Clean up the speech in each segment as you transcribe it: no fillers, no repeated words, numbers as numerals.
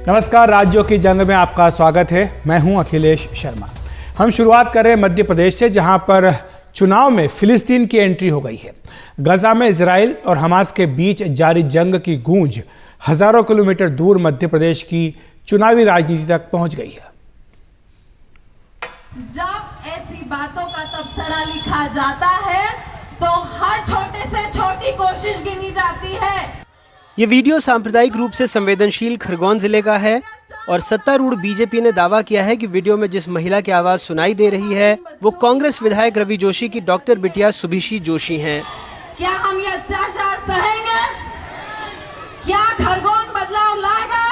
नमस्कार, राज्यों की जंग में आपका स्वागत है। मैं हूं अखिलेश शर्मा। हम शुरुआत कर रहे हैं मध्य प्रदेश से, जहां पर चुनाव में फिलिस्तीन की एंट्री हो गई है। गजा में इजराइल और हमास के बीच जारी जंग की गूंज हजारों किलोमीटर दूर मध्य प्रदेश की चुनावी राजनीति तक पहुंच गई है। जब ऐसी बातों का तबसरा लिखा जाता है तो हर छोटे से छोटी कोशिश गिनी जाती है। ये वीडियो सांप्रदायिक रूप से संवेदनशील खरगोन जिले का है और सत्तारूढ़ बीजेपी ने दावा किया है कि वीडियो में जिस महिला की आवाज सुनाई दे रही है वो कांग्रेस विधायक रवि जोशी की डॉक्टर बिटिया सुभिषी जोशी हैं। क्या हम ये अत्याचार सहेंगे? क्या खरगोन बदलाव लाएगा?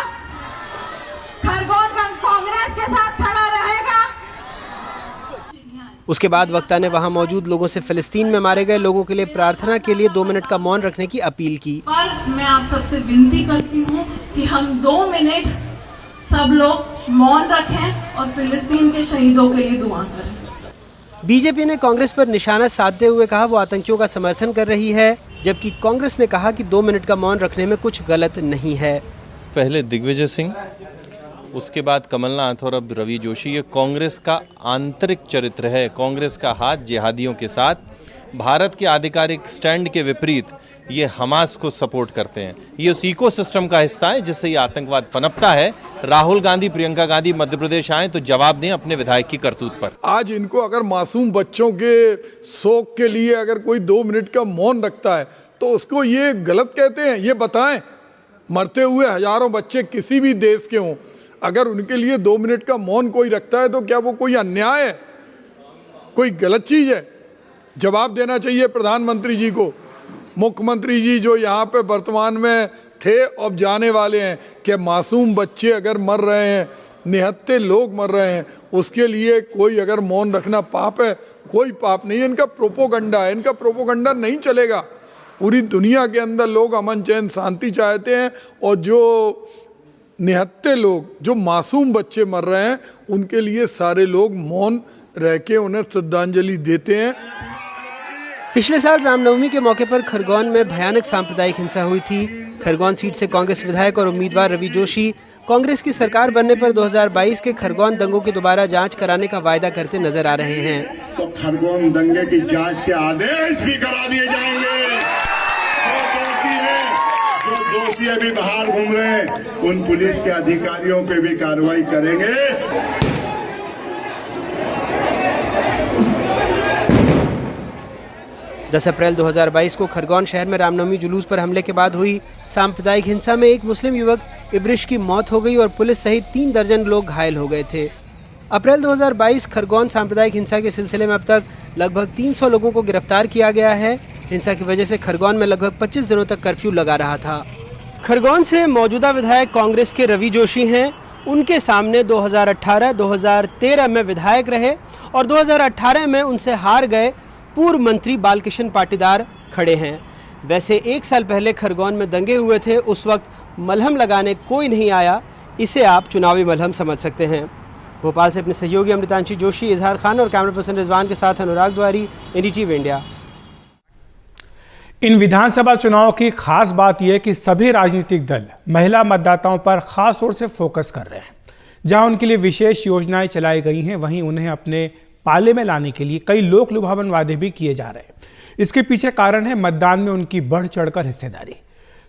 खरगोन कांग्रेस के साथ खड़ा रहेगा? उसके बाद वक्ता ने वहां मौजूद लोगों से फिलिस्तीन में मारे गए लोगों के लिए प्रार्थना के लिए 2 मिनट का मौन रखने की अपील की। पर मैं आप सबसे विनती करती हूँ कि हम 2 मिनट सब लोग मौन रखें और फिलिस्तीन के शहीदों के लिए दुआ करें। बीजेपी ने कांग्रेस पर निशाना साधते हुए कहा वो आतंकियों का समर्थन कर रही है, जबकि कांग्रेस ने कहा कि 2 मिनट का मौन रखने में कुछ गलत नहीं है। पहले दिग्विजय सिंह, उसके बाद कमलनाथ और अब रवि जोशी। ये कांग्रेस का आंतरिक चरित्र है। कांग्रेस का हाथ जिहादियों के साथ, भारत के आधिकारिक स्टैंड के विपरीत ये हमास को सपोर्ट करते हैं। ये उस इकोसिस्टम का हिस्सा है जिससे ये आतंकवाद पनपता है। राहुल गांधी, प्रियंका गांधी मध्य प्रदेश आए तो जवाब दें अपने विधायक की करतूत पर। आज इनको अगर मासूम बच्चों के शोक के लिए अगर कोई 2 मिनट का मौन रखता है तो उसको ये गलत कहते हैं। ये बताएं, मरते हुए हजारों बच्चे किसी भी देश के हों, अगर उनके लिए 2 मिनट का मौन कोई रखता है तो क्या वो कोई अन्याय है, कोई गलत चीज है? जवाब देना चाहिए प्रधानमंत्री जी को, मुख्यमंत्री जी जो यहाँ पे वर्तमान में थे अब जाने वाले हैं, कि मासूम बच्चे अगर मर रहे हैं, निहत्थे लोग मर रहे हैं, उसके लिए कोई अगर मौन रखना पाप है? कोई पाप नहीं है। इनका प्रोपोगंडा है, इनका प्रोपोगंडा नहीं चलेगा। पूरी दुनिया के अंदर लोग अमन चैन शांति चाहते हैं और जो निहत्थे लोग, जो मासूम बच्चे मर रहे हैं, उनके लिए सारे लोग मौन रह के उन्हें श्रद्धांजलि देते हैं। पिछले साल रामनवमी के मौके पर खरगोन में भयानक सांप्रदायिक हिंसा हुई थी। खरगोन सीट से कांग्रेस विधायक और उम्मीदवार रवि जोशी कांग्रेस की सरकार बनने पर 2022 के खरगोन दंगों की दोबारा जांच कराने का वायदा करते नजर आ रहे हैं। तो खरगोन दंगे की जांच के आदेश भी करा दिए जाएंगे। जो दोषी अभी बाहर घूम रहे हैं उन पुलिस के अधिकारियों पे भी कार्रवाई करेंगे। 10 अप्रैल 2022 को खरगोन शहर में रामनवमी जुलूस पर हमले के बाद हुई सांप्रदायिक हिंसा में एक मुस्लिम युवक इब्रिश की मौत हो गई और पुलिस सहित 3 दर्जन लोग घायल हो गए थे। अप्रैल 2022 खरगोन सांप्रदायिक हिंसा के सिलसिले में अब तक लगभग 300 लोगों को गिरफ्तार किया गया है। हिंसा की वजह से खरगोन में लगभग 25 दिनों तक कर्फ्यू लगा रहा था। खरगोन से मौजूदा विधायक कांग्रेस के रवि जोशी हैं। उनके सामने 2018-2013 में विधायक रहे और 2018 में उनसे हार गए पूर्व मंत्री बालकृष्ण पाटीदार खड़े हैं। वैसे 1 साल पहले खरगोन में दंगे हुए थे, उस वक्त मलहम लगाने कोई नहीं आया। इसे आप चुनावी मलहम समझ सकते हैं। भोपाल से अपने सहयोगी अमृतांशी जोशी, इजहार खान और कैमरा पर्सन रिजवान के साथ अनुराग द्वारी, NDTV इंडिया। इन विधानसभा चुनाव की खास बात यह कि सभी राजनीतिक दल महिला मतदाताओं पर खास तौर से फोकस कर रहे हैं। जहां उनके लिए विशेष योजनाएं चलाई गई हैं, वहीं उन्हें अपने पाले में लाने के लिए कई लोक लुभावन वादे भी किए जा रहे हैं। इसके पीछे कारण है मतदान में उनकी बढ़ चढ़कर हिस्सेदारी।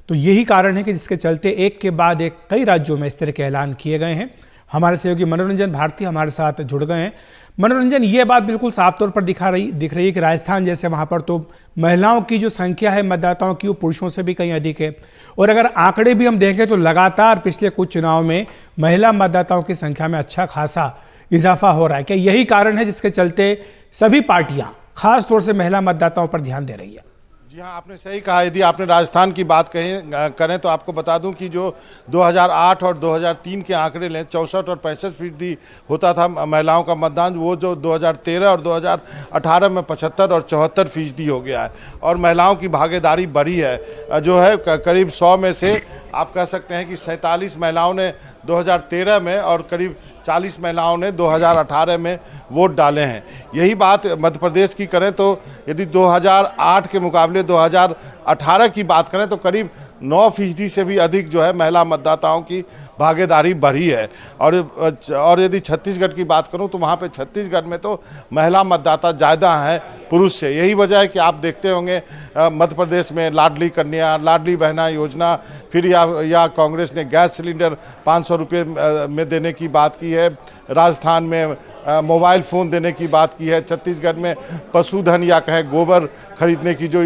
तो यही कारण है कि जिसके चलते एक के बाद एक कई राज्यों में इस तरह के ऐलान किए गए हैं। हमारे सहयोगी मनोरंजन भारती हमारे साथ जुड़ गए हैं। मनोरंजन, ये बात बिल्कुल साफ तौर पर दिख रही है कि राजस्थान जैसे वहाँ पर तो महिलाओं की जो संख्या है मतदाताओं की, वो पुरुषों से भी कहीं अधिक है। और अगर आंकड़े भी हम देखें तो लगातार पिछले कुछ चुनाव में महिला मतदाताओं की संख्या में अच्छा खासा इजाफा हो रहा है। क्या यही कारण है जिसके चलते सभी पार्टियां खास तौर से महिला मतदाताओं पर ध्यान दे रही है? जी हाँ, आपने सही कहा। यदि आपने राजस्थान की बात करें तो आपको बता दूं कि जो 2008 और 2003 के आंकड़े लें, 64 और 65% होता था महिलाओं का मतदान, वो जो 2013 और 2018 में 75 और 74% हो गया है। और महिलाओं की भागीदारी बढ़ी है, जो है करीब 100 में से आप कह सकते हैं कि 47 महिलाओं ने 2013 में और करीब 40 महिलाओं ने 2018 में वोट डाले हैं। यही बात मध्य प्रदेश की करें तो यदि 2008 के मुकाबले 2018 की बात करें तो करीब 9% से भी अधिक जो है महिला मतदाताओं की भागीदारी बढ़ी है। और यदि छत्तीसगढ़ की बात करूं तो वहां पे छत्तीसगढ़ में तो महिला मतदाता ज़्यादा हैं पुरुष से। यही वजह है कि आप देखते होंगे मध्य प्रदेश में लाडली कन्या, लाडली बहना योजना, फिर या कांग्रेस ने गैस सिलेंडर 500 रुपये में देने की बात की है, राजस्थान में मोबाइल फ़ोन देने की बात की है, छत्तीसगढ़ में पशुधन या कहे गोबर खरीदने की जो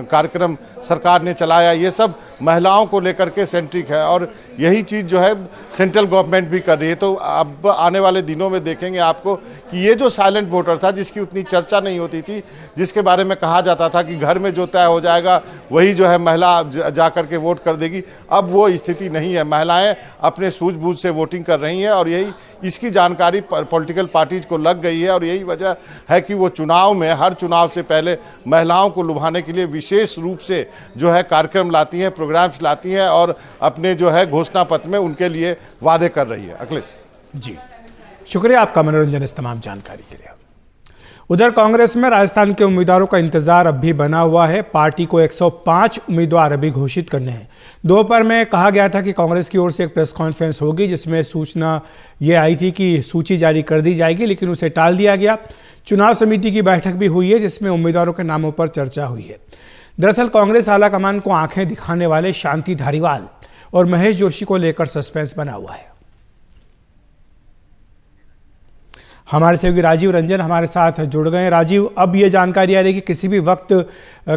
कार्यक्रम सरकार ने चलाया, ये सब महिलाओं को लेकर के सेंट्रिक है और यही चीज़ जो है सेंट्रल गवर्नमेंट भी कर रही है। तो अब आने वाले दिनों में देखेंगे आपको कि ये जो साइलेंट वोटर था, जिसकी उतनी चर्चा नहीं होती थी, जिसके बारे में कहा जाता था कि घर में जो तय हो जाएगा वही जो है महिला जा कर के वोट कर देगी, अब वो स्थिति नहीं है। महिलाएं अपने सूझबूझ से वोटिंग कर रही हैं और यही इसकी जानकारी पॉलिटिकल पार्टीज को लग गई है और यही वजह है कि वो चुनाव में, हर चुनाव से पहले महिलाओं को लुभाने के लिए विशेष रूप से जो है कार्यक्रम लाती हैं, प्रोग्राम्स लाती हैं और अपने जो है घोषणा पत्र में उनके लिए वादे कर रही है। अखिलेश जी, शुक्रिया आपका मनोरंजन इस तमाम जानकारी के लिए। उधर कांग्रेस में राजस्थान के उम्मीदवारों का इंतजार अब भी बना हुआ है। पार्टी को 105 उम्मीदवार अभी घोषित करने हैं। दोपहर में कहा गया था कि कांग्रेस की ओर से एक प्रेस कॉन्फ्रेंस होगी जिसमें सूचना ये आई थी कि सूची जारी कर दी जाएगी, लेकिन उसे टाल दिया गया। चुनाव समिति की बैठक भी हुई है जिसमें उम्मीदवारों के नामों पर चर्चा हुई है। दरअसल कांग्रेस आलाकमान को आंखें दिखाने वाले शांति धारीवाल और महेश जोशी को लेकर सस्पेंस बना हुआ है। हमारे सहयोगी राजीव रंजन हमारे साथ जुड़ गए हैं। राजीव, अब ये जानकारी आ रही है कि किसी भी वक्त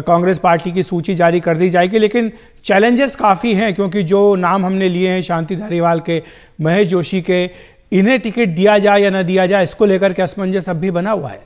कांग्रेस पार्टी की सूची जारी कर दी जाएगी, लेकिन चैलेंजेस काफ़ी हैं क्योंकि जो नाम हमने लिए हैं शांति धारीवाल के, महेश जोशी के, इन्हें टिकट दिया जाए या न दिया जाए, इसको लेकर के असमंजस अब भी बना हुआ है।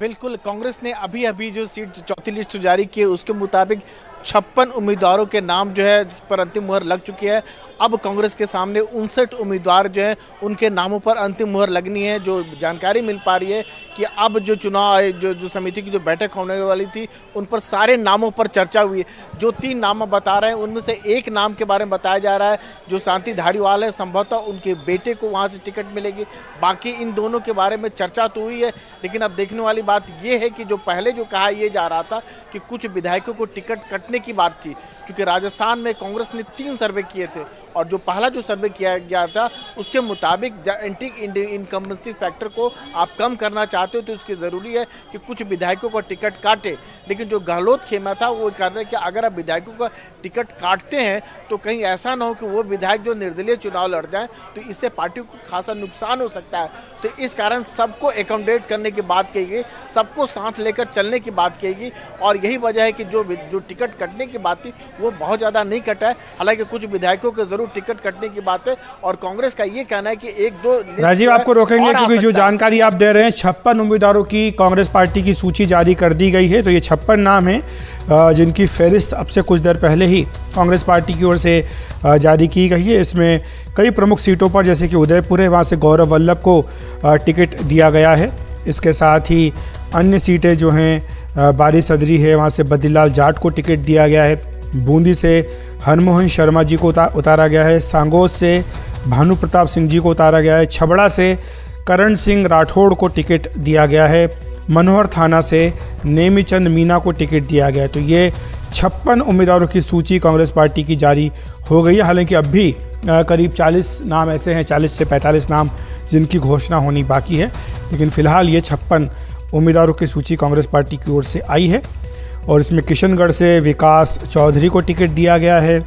बिल्कुल, कांग्रेस ने अभी जो सीट चौथी लिस्ट जारी की है उसके मुताबिक 56 उम्मीदवारों के नाम जो है पर अंतिम मुहर लग चुकी है। अब कांग्रेस के सामने 59 उम्मीदवार जो हैं उनके नामों पर अंतिम मुहर लगनी है। जो जानकारी मिल पा रही है कि अब जो चुनाव जो समिति की जो बैठक होने वाली थी उन पर सारे नामों पर चर्चा हुई है। जो 3 नाम बता रहे हैं उनमें से एक नाम के बारे में बताया जा रहा है जो शांति धारीवाल है, संभवतः उनके बेटे को वहाँ से टिकट मिलेगी। बाकी इन दोनों के बारे में चर्चा तो हुई है, लेकिन अब देखने वाली बात यह है कि जो पहले जो कहा यह जा रहा था कि कुछ विधायकों को टिकट कटने की बात थी, क्योंकि राजस्थान में कांग्रेस ने 3 सर्वे किए थे और जो पहला जो सर्वे किया गया था उसके मुताबिक एंटी इनकम्बेंसी फैक्टर को आप कम करना चाहते हो तो उसकी ज़रूरी है कि कुछ विधायकों को टिकट काटे। लेकिन जो गहलोत खेमा था वो कह रहे हैं कि अगर आप विधायकों का टिकट काटते हैं तो कहीं ऐसा ना हो कि वो विधायक जो निर्दलीय चुनाव लड़ जाए तो इससे पार्टी को खासा नुकसान हो सकता है। तो इस कारण सबको एकोमोडेट करने की बात कही गई, सबको साथ लेकर चलने की बात कही गई और यही वजह है कि जो टिकट कटने की बात थी वो बहुत ज़्यादा नहीं कटा है। हालांकि कुछ विधायकों के जरूर टिकट कटने की बात है और कांग्रेस का ये कहना है कि 1-2 राजीव आपको रोकेंगे क्योंकि जो जानकारी आप दे रहे हैं 56 उम्मीदवारों की कांग्रेस पार्टी की सूची जारी कर दी गई है। तो ये 56 नाम हैं जिनकी फहरिस्त अब से कुछ देर पहले ही कांग्रेस पार्टी की ओर से जारी की गई है। इसमें कई प्रमुख सीटों पर जैसे कि उदयपुर है, वहाँ से गौरव वल्लभ को टिकट दिया गया है। इसके साथ ही अन्य सीटें जो हैं बारी सदरी है, वहाँ से बद्रीलाल जाट को टिकट दिया गया है। बूंदी से हरमोहन शर्मा जी को उतारा गया है। सांगोद से भानु प्रताप सिंह जी को उतारा गया है। छबड़ा से करण सिंह राठौड़ को टिकट दिया गया है। मनोहर थाना से नेमीचंद मीना को टिकट दिया गया है। तो ये 56 उम्मीदवारों की सूची कांग्रेस पार्टी की जारी हो गई है। हालांकि अब भी करीब 40 नाम ऐसे हैं, 40 से 45 नाम जिनकी घोषणा होनी बाकी है, लेकिन फिलहाल ये 56 उम्मीदवारों की सूची कांग्रेस पार्टी की ओर से आई है। और इसमें किशनगढ़ से विकास चौधरी को टिकट दिया गया है।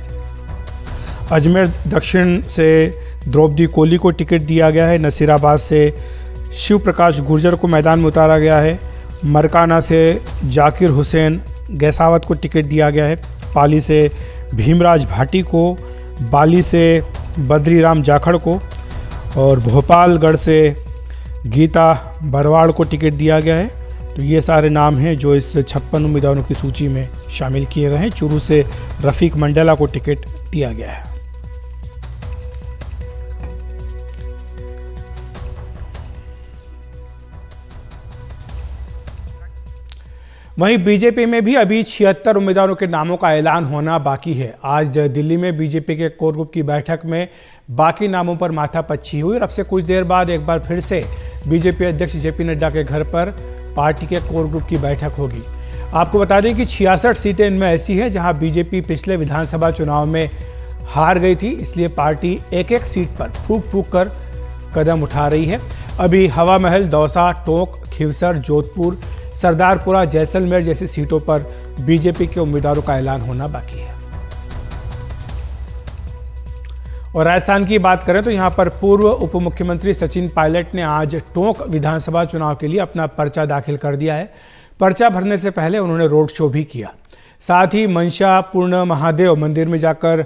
अजमेर दक्षिण से द्रौपदी कोली को टिकट दिया गया है। नसीराबाद से शिव प्रकाश गुर्जर को मैदान में उतारा गया है। मरकाना से जाकिर हुसैन गैसावत को टिकट दिया गया है। पाली से भीमराज भाटी को, बाली से बद्रीराम जाखड़ को और भोपालगढ़ से गीता बरवाड़ को टिकट दिया गया है। तो ये सारे नाम हैं जो इस 56 उम्मीदवारों की सूची में शामिल किए गए हैं। चूरू से रफीक मंडला को टिकट दिया गया है। वहीं बीजेपी में भी अभी 76 उम्मीदवारों के नामों का ऐलान होना बाकी है। आज दिल्ली में बीजेपी के कोर ग्रुप की बैठक में बाकी नामों पर माथापच्ची हुई और अब से कुछ देर बाद एक बार फिर से बीजेपी अध्यक्ष जेपी नड्डा के घर पर पार्टी के कोर ग्रुप की बैठक होगी। आपको बता दें कि 66 सीटें इनमें ऐसी हैं जहां बीजेपी पिछले विधानसभा चुनाव में हार गई थी, इसलिए पार्टी एक एक सीट पर फूंक फूंक कर कदम उठा रही है। अभी हवा महल, दौसा, टोंक, खिवसर, जोधपुर, सरदारपुरा, जैसलमेर जैसी सीटों पर बीजेपी के उम्मीदवारों का ऐलान होना बाकी है। और राजस्थान की बात करें तो यहां पर पूर्व उप मुख्यमंत्री सचिन पायलट ने आज टोंक विधानसभा चुनाव के लिए अपना पर्चा दाखिल कर दिया है। पर्चा भरने से पहले उन्होंने रोड शो भी किया, साथ ही मनसा पूर्ण महादेव मंदिर में जाकर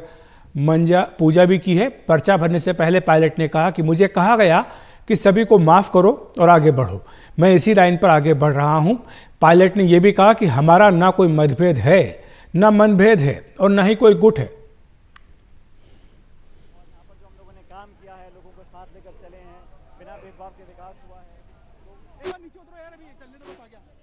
पूजा भी की है। पर्चा भरने से पहले पायलट ने कहा कि मुझे कहा गया कि सभी को माफ करो और आगे बढ़ो, मैं इसी लाइन पर आगे बढ़ रहा हूं। पायलट ने यह भी कहा कि हमारा ना कोई मतभेद है, ना मनभेद है और ना ही कोई गुट है।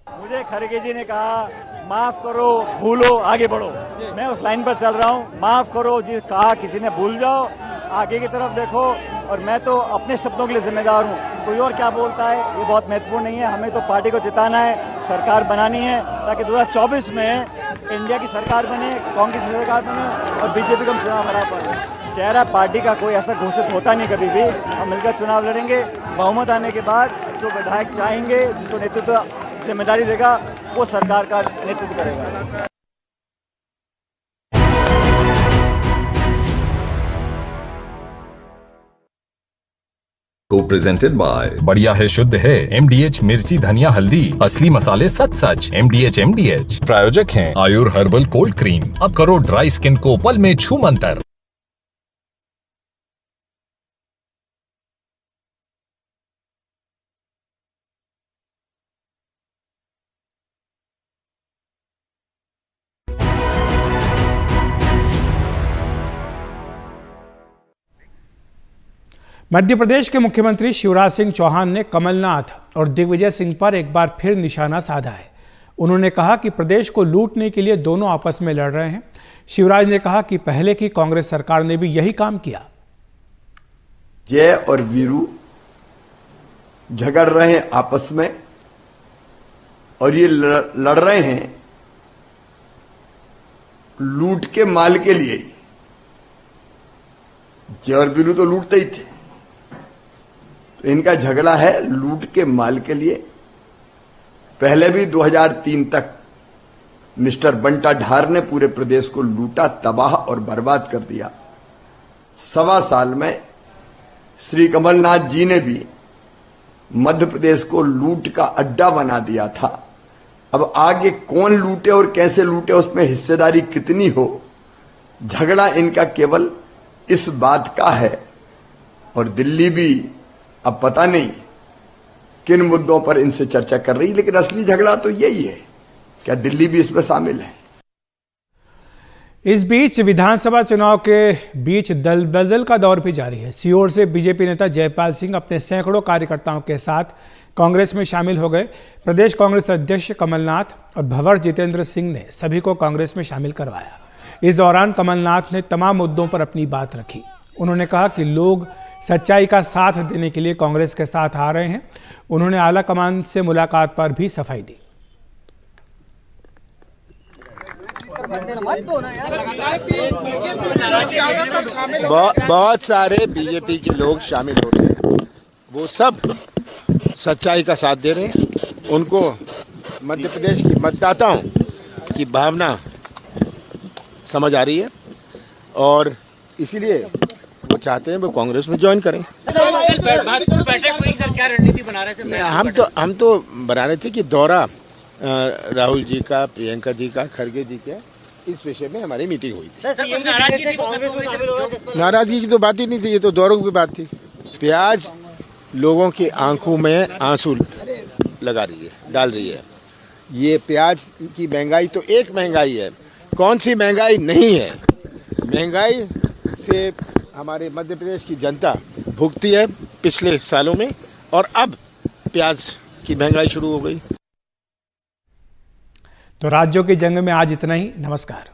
मुझे खड़गे जी ने कहा माफ करो, भूलो, आगे बढ़ो। मैं उस लाइन पर चल रहा हूँ। माफ करो जी कहा किसी ने, भूल जाओ, आगे की तरफ देखो। और मैं तो अपने शब्दों के लिए जिम्मेदार हूँ, कोई और क्या बोलता है ये बहुत महत्वपूर्ण नहीं है। हमें तो पार्टी को जिताना है, सरकार बनानी है, ताकि 2024 में इंडिया की सरकार बने, कांग्रेस की सरकार बने और बीजेपी को चुनाव हरा पाए। चेहरा पार्टी का कोई ऐसा घोषित होता नहीं कभी भी। हम मिलकर चुनाव लड़ेंगे, बहुमत आने के बाद जो विधायक चाहेंगे, जिसको नेतृत्व जिम्मेदारी देगा, वो सरकार का नेतृत्व करेगा। प्रेजेंटेड बाय बढ़िया है, शुद्ध है, MDH मिर्ची, धनिया, हल्दी, असली मसाले सच। MDH प्रायोजक हैं आयुर हर्बल कोल्ड क्रीम। अब करो ड्राई स्किन को पल में छू मंतर। मध्य प्रदेश के मुख्यमंत्री शिवराज सिंह चौहान ने कमलनाथ और दिग्विजय सिंह पर एक बार फिर निशाना साधा है। उन्होंने कहा कि प्रदेश को लूटने के लिए दोनों आपस में लड़ रहे हैं। शिवराज ने कहा कि पहले की कांग्रेस सरकार ने भी यही काम किया। जय और वीरू झगड़ रहे हैं आपस में और ये लड़ रहे हैं लूट के माल के लिए। जय और वीरू तो लूटते ही थे, तो इनका झगड़ा है लूट के माल के लिए। पहले भी 2003 तक मिस्टर बंटा ढार ने पूरे प्रदेश को लूटा, तबाह और बर्बाद कर दिया। 1.25 साल में श्री कमलनाथ जी ने भी मध्य प्रदेश को लूट का अड्डा बना दिया था। अब आगे कौन लूटे और कैसे लूटे, उसमें हिस्सेदारी कितनी हो, झगड़ा इनका केवल इस बात का है। और दिल्ली भी अब पता नहीं किन मुद्दों पर इनसे चर्चा कर रही, लेकिन असली झगड़ा तो यही है। क्या दिल्ली भी इसमें शामिल है? इस बीच विधानसभा चुनाव के बीच दल बदल का दौर भी जारी है। सीहोर से बीजेपी नेता जयपाल सिंह अपने सैकड़ों कार्यकर्ताओं के साथ कांग्रेस में शामिल हो गए। प्रदेश कांग्रेस अध्यक्ष कमलनाथ और भंवर जितेंद्र सिंह ने सभी को कांग्रेस में शामिल करवाया। इस दौरान कमलनाथ ने तमाम मुद्दों पर अपनी बात रखी। उन्होंने कहा कि लोग सच्चाई का साथ देने के लिए कांग्रेस के साथ आ रहे हैं। उन्होंने आला कमान से मुलाकात पर भी सफाई दी। बहुत सारे बीजेपी के लोग शामिल हो रहे हैं, वो सब सच्चाई का साथ दे रहे हैं। उनको मध्य प्रदेश की मतदाताओं की भावना समझ आ रही है और इसीलिए वो चाहते हैं वो कांग्रेस में ज्वाइन करें। हम तो बना रहे थे कि दौरा राहुल जी का, प्रियंका जी का, खड़गे जी का, इस विषय में हमारी मीटिंग हुई थी। नाराजगी की तो बात ही नहीं थी, ये तो दौरों की बात थी। प्याज लोगों की आंखों में आंसू लगा रही है, डाल रही है। ये प्याज की महंगाई तो एक महंगाई है, कौन सी महंगाई नहीं है। महंगाई से हमारे मध्य प्रदेश की जनता भुगती है पिछले सालों में, और अब प्याज की महंगाई शुरू हो गई। तो राज्यों की जंग में आज इतना ही। नमस्कार।